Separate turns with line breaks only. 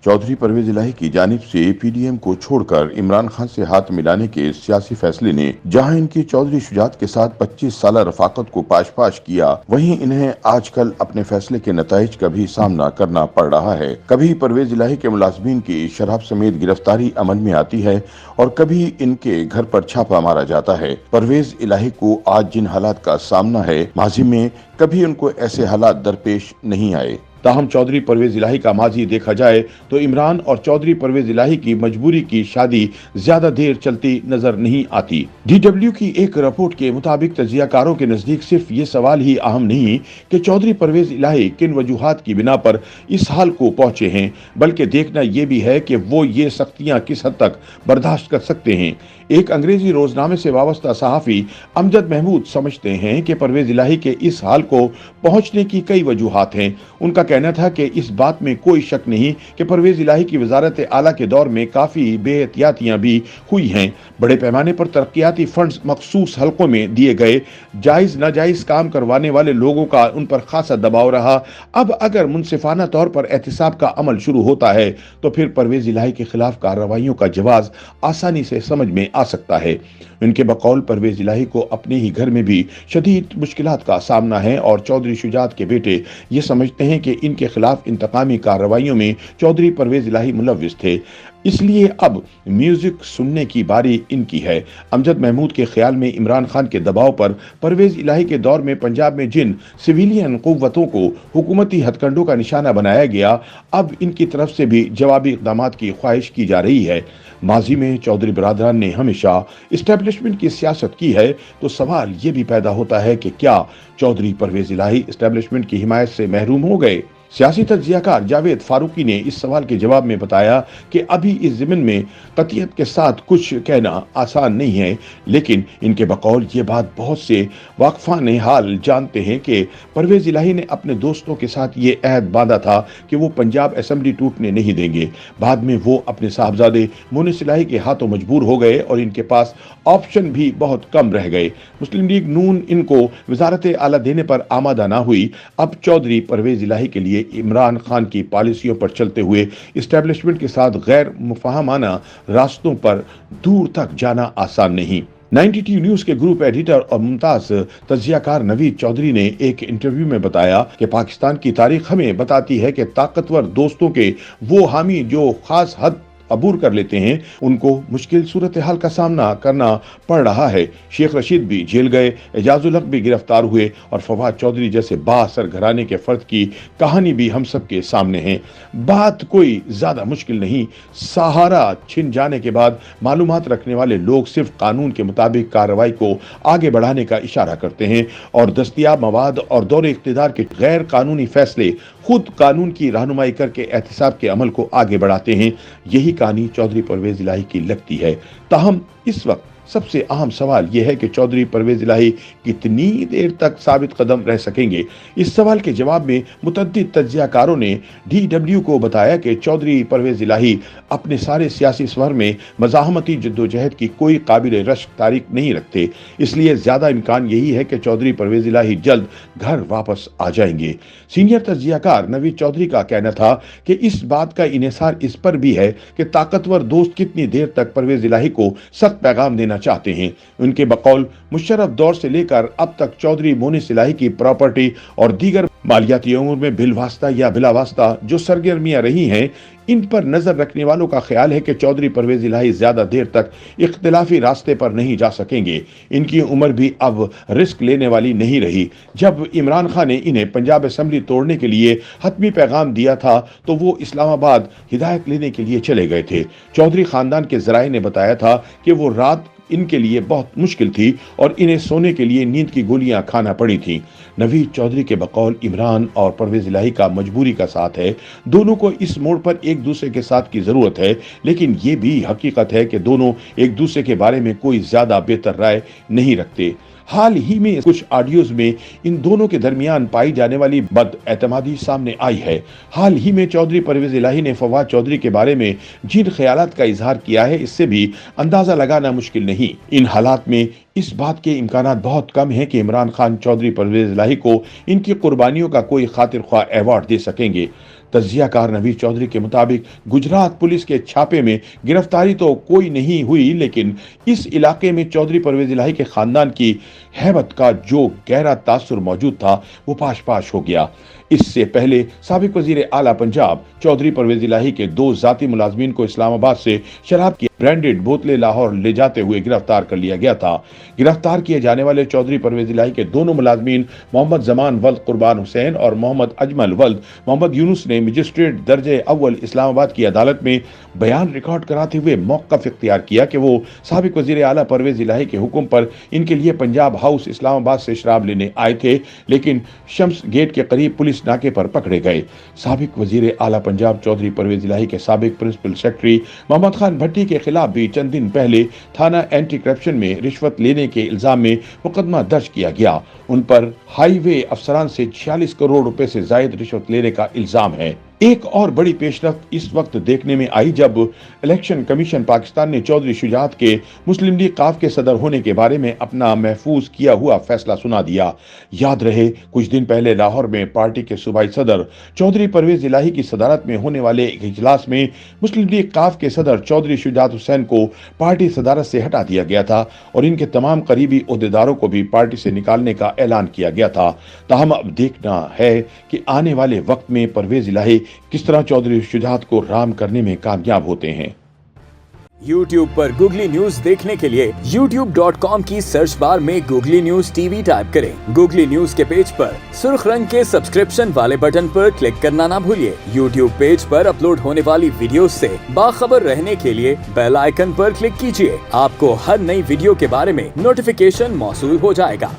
चौधरी परवेज इलाही की जानिब से पीडीएम को छोड़कर इमरान खान से हाथ मिलाने के सियासी फैसले ने जहां इनकी चौधरी शुजात के साथ 25 साल रफाकत को पाश किया, वहीं इन्हें आजकल अपने फैसले के नताइज का भी सामना करना पड़ रहा है। कभी परवेज इलाही के मुलाजमीन की शराब समेत गिरफ्तारी अमल में आती है और कभी इनके घर पर छापा मारा जाता है। परवेज इलाही को आज जिन हालात का सामना है, माजी में कभी उनको ऐसे हालात दरपेश नहीं आए। ताहम चौधरी परवेज इलाही का माजी देखा जाए तो इमरान और चौधरी परवेज इलाही की मजबूरी की शादी ज्यादा देर चलती नजर नहीं आती। DW की एक रिपोर्ट के मुताबिक तजियाकारों के नजदीक सिर्फ ये सवाल ही अहम नहीं कि चौधरी परवेज इलाही किन वजूहात की बिना पर इस हाल को पहुंचे हैं, बल्कि देखना यह भी है कि वो ये सख्तियां किस हद तक बर्दाश्त कर सकते हैं। एक अंग्रेजी रोजनामे से वाबस्ता सहाफी अमजद महमूद समझते हैं कि परवेज इलाही के इस हाल को पहुंचने की कई वजूहात हैं। उनका कहना था कि इस बात में कोई शक नहीं कि परवेज इलाही की वजारत आला के दौर में काफी बेहतियातियां भी हुई हैं। बड़े पैमाने पर तरक्याती फंड्स मखसूस हलकों में दिए गए, जायज नाजायज काम करवाने वाले लोगों का उन पर खासा दबाव रहा। अब अगर मुनसिफाना तौर पर एहतिसाब का अमल शुरू होता है तो फिर परवेज इलाही के खिलाफ कार्रवाइयों का जवाब आसानी से समझ में आ सकता है। इनके बकौल परवेज इलाही को अपने ही घर में भी शदीद मुश्किलात का सामना है और चौधरी शुजात के बेटे ये समझते हैं कि इनके खिलाफ इंतकामी कार्रवाइयों में चौधरी परवेज इलाही मुलव्विस थे, इसलिए अब म्यूजिक सुनने की बारी इनकी है। अमजद महमूद के ख्याल में इमरान खान के दबाव पर परवेज इलाही के दौर में पंजाब में जिन सिविलियन कुव्वतों को हुकूमती हथकंडों का निशाना बनाया गया, अब इनकी तरफ से भी जवाबी इक़दामात की ख्वाहिश की जा रही है। माजी में चौधरी बरादरान ने हमेशा इस्टेब्लिशमेंट की सियासत की है, तो सवाल ये भी पैदा होता है कि क्या चौधरी परवेज इलाही इस्टेब्लिशमेंट की हिमायत से महरूम हो गए। सियासी तज्जियाकार जावेद फारूकी ने इस सवाल के जवाब में बताया कि अभी इस ज़िमन में कतियत के साथ कुछ कहना आसान नहीं है, लेकिन इनके बकौल ये बात बहुत से वाकफान हाल जानते हैं कि परवेज इलाही ने अपने दोस्तों के साथ ये अहद बांधा था कि वो पंजाब असेंबली टूटने नहीं देंगे। बाद में वो अपने साहबजादे मोनिस इलाही के हाथों मजबूर हो गए और इनके पास ऑप्शन भी बहुत कम रह गए। मुस्लिम लीग नून इनको वजारत आला देने पर आमादा ना हुई। अब चौधरी परवेज इलाही के लिए इमरान खान की पॉलिसियों पर चलते हुए इस्टेब्लिशमेंट के साथ गैर मुफाहमाना रास्तों पर दूर तक जाना आसान नहीं। 92 न्यूज के ग्रुप एडिटर और मुमताज तजियाकार नवीद चौधरी ने एक इंटरव्यू में बताया कि पाकिस्तान की तारीख हमें बताती है कि ताकतवर दोस्तों के वो हामी जो खास हद अबूर कर लेते हैं, उनको मुश्किल सूरत हाल का सामना करना पड़ रहा है। शेख रशीद भी जेल गए, एजाजुल हक भी गिरफ्तार हुए और फवाद चौधरी जैसे बाअसर घराने के फर्द की कहानी भी हम सब के सामने है। बात कोई ज्यादा मुश्किल नहीं। सहारा छिन जाने के बाद मालूमात रखने वाले लोग सिर्फ कानून के मुताबिक कार्रवाई को आगे बढ़ाने का इशारा करते हैं और दस्तयाब मवाद और दौरे इख्तिदार के गैर कानूनी फैसले खुद कानून की रहनुमाई करके एहतिसाब के अमल को आगे बढ़ाते हैं। यही कहानी चौधरी परवेज इलाही की लगती है। ताहम इस वक्त सबसे अहम सवाल यह है कि चौधरी परवेज इलाही कितनी देर तक साबित कदम रह सकेंगे। इस सवाल के जवाब में मुतअद्दिद तज्जियाकारों ने DW को बताया कि चौधरी परवेज इलाही अपने सारे सियासी सफर में मज़ाहमती जद्दोजहद की कोई काबिल रश्क तारीख नहीं रखते, इसलिए ज्यादा इम्कान यही है कि चौधरी परवेज इलाही जल्द घर वापस आ जाएंगे। सीनियर तज्जियाकार नवीद चौधरी का कहना था कि इस बात का इन्हिसार इस पर भी है कि ताकतवर दोस्त कितनी देर तक परवेज इलाही को सख्त पैगाम देना चाहते हैं। उनके बकौल मुशर्रफ दौर से लेकर अब तक चौधरी मोनिस इलाही की प्रॉपर्टी और दीगर मालियाती अमूर में बिलवास्ता या बिलावास्ता जो सरगर्मियां रही हैं, इन पर नजर रखने वालों का ख्याल है कि चौधरी परवेज इलाही ज्यादा देर तक इख्तिलाफी रास्ते पर नहीं जा सकेंगे। इनकी उम्र भी अब रिस्क लेने वाली नहीं रही। जब इमरान खान ने इन्हें पंजाब असेंबली तोड़ने के लिए हतमी पैगाम दिया था तो वो इस्लामाबाद हिदायत लेने के लिए चले गए थे। चौधरी खानदान के जराये ने बताया था कि वो रात इनके लिए बहुत मुश्किल थी और इन्हें सोने के लिए नींद की गोलियां खाना पड़ी थी। नवीद चौधरी के बकौल इमरान और परवेज इलाही का मजबूरी का साथ है। दोनों को इस मोड़ पर एक दूसरे के साथ की जरूरत है, लेकिन ये भी हकीकत है कि दोनों एक दूसरे के बारे में कोई ज्यादा बेहतर राय नहीं रखते। हाल ही में कुछ ऑडियोज में इन दोनों के दरमियान पाई जाने वाली बदएतमादी सामने आई है। हाल ही में चौधरी परवेज इलाही ने फवाद चौधरी के बारे में जिन ख्यालात का इजहार किया है, इससे भी अंदाजा लगाना मुश्किल नहीं। इन हालात में इस बात के इम्कानात बहुत कम हैं कि इमरान खान चौधरी परवेज इलाही को इनकी कुर्बानियों का कोई खातिर ख्वाह अवार्ड दे सकेंगे। तजिया कार नवीद चौधरी के मुताबिक गुजरात पुलिस के छापे में गिरफ्तारी तो कोई नहीं हुई, लेकिन इस इलाके में चौधरी परवेज इलाही के खानदान की हैबत का जो गहरा तासुर मौजूद था वो पाश पाश हो गया। इससे पहले साबिक वजीर आला पंजाब चौधरी परवेज इलाही के 2 जाती मुलाजमीन को इस्लामाबाद से शराब की ब्रांडेड बोतलें लाहौर ले जाते हुए गिरफ्तार कर लिया गया था। गिरफ्तार किए जाने वाले चौधरी परवेज इलाही के दोनों मुलाजमीन मोहम्मद जमान वल्द कुर्बान हुसैन और मोहम्मद अजमल वल्द मोहम्मद यूनुस ने मजिस्ट्रेट दर्जे अव्वल इस्लामाबाद की अदालत में बयान रिकॉर्ड कराते हुए मौक़िफ़ इख्तियार किया कि वो साबिक वजीर आला परवेज इलाही के हुक्म पर इनके लिए पंजाब हाउस इस्लामाबाद से शराब लेने आए थे, लेकिन शम्स गेट के करीब पुलिस नाके पर पकड़े गए। साबिक वजीर आला पंजाब चौधरी परवेज इलाही के साबिक प्रिंसिपल सेक्रेटरी मोहम्मद खान भट्टी के खिलाफ भी चंद दिन पहले थाना एंटी करप्शन में रिश्वत लेने के इल्जाम में मुकदमा दर्ज किया गया। उन पर हाईवे अफसरान से 46 करोड़ रुपए से जायद रिश्वत लेने का इल्जाम है। एक और बड़ी पेशरफ्त इस वक्त देखने में आई जब इलेक्शन कमीशन पाकिस्तान ने चौधरी शुजात के मुस्लिम लीग काफ के सदर होने के बारे में अपना महफूज किया हुआ फैसला सुना दिया। याद रहे, कुछ दिन पहले लाहौर में पार्टी के सूबाई सदर चौधरी परवेज इलाही की सदारत में होने वाले एक इजलास में मुस्लिम लीग काफ के सदर चौधरी शुजात हुसैन को पार्टी सदारत से हटा दिया गया था और इनके तमाम करीबी ओहदेदारों को भी पार्टी से निकालने का ऐलान किया गया था। ताहम अब देखना है कि आने वाले वक्त में परवेज इलाही किस तरह चौधरी शुजात को राम करने में कामयाब होते हैं।
YouTube पर गूगली न्यूज देखने के लिए youtube.com की सर्च बार में गूगली न्यूज टीवी टाइप करें। गूगली न्यूज के पेज पर सुर्ख रंग के सब्सक्रिप्शन वाले बटन पर क्लिक करना ना भूलिए। YouTube पेज पर अपलोड होने वाली वीडियोस से बाखबर रहने के लिए बेल आइकन पर क्लिक कीजिए। आपको हर नई वीडियो के बारे में नोटिफिकेशन मौसूल हो जाएगा।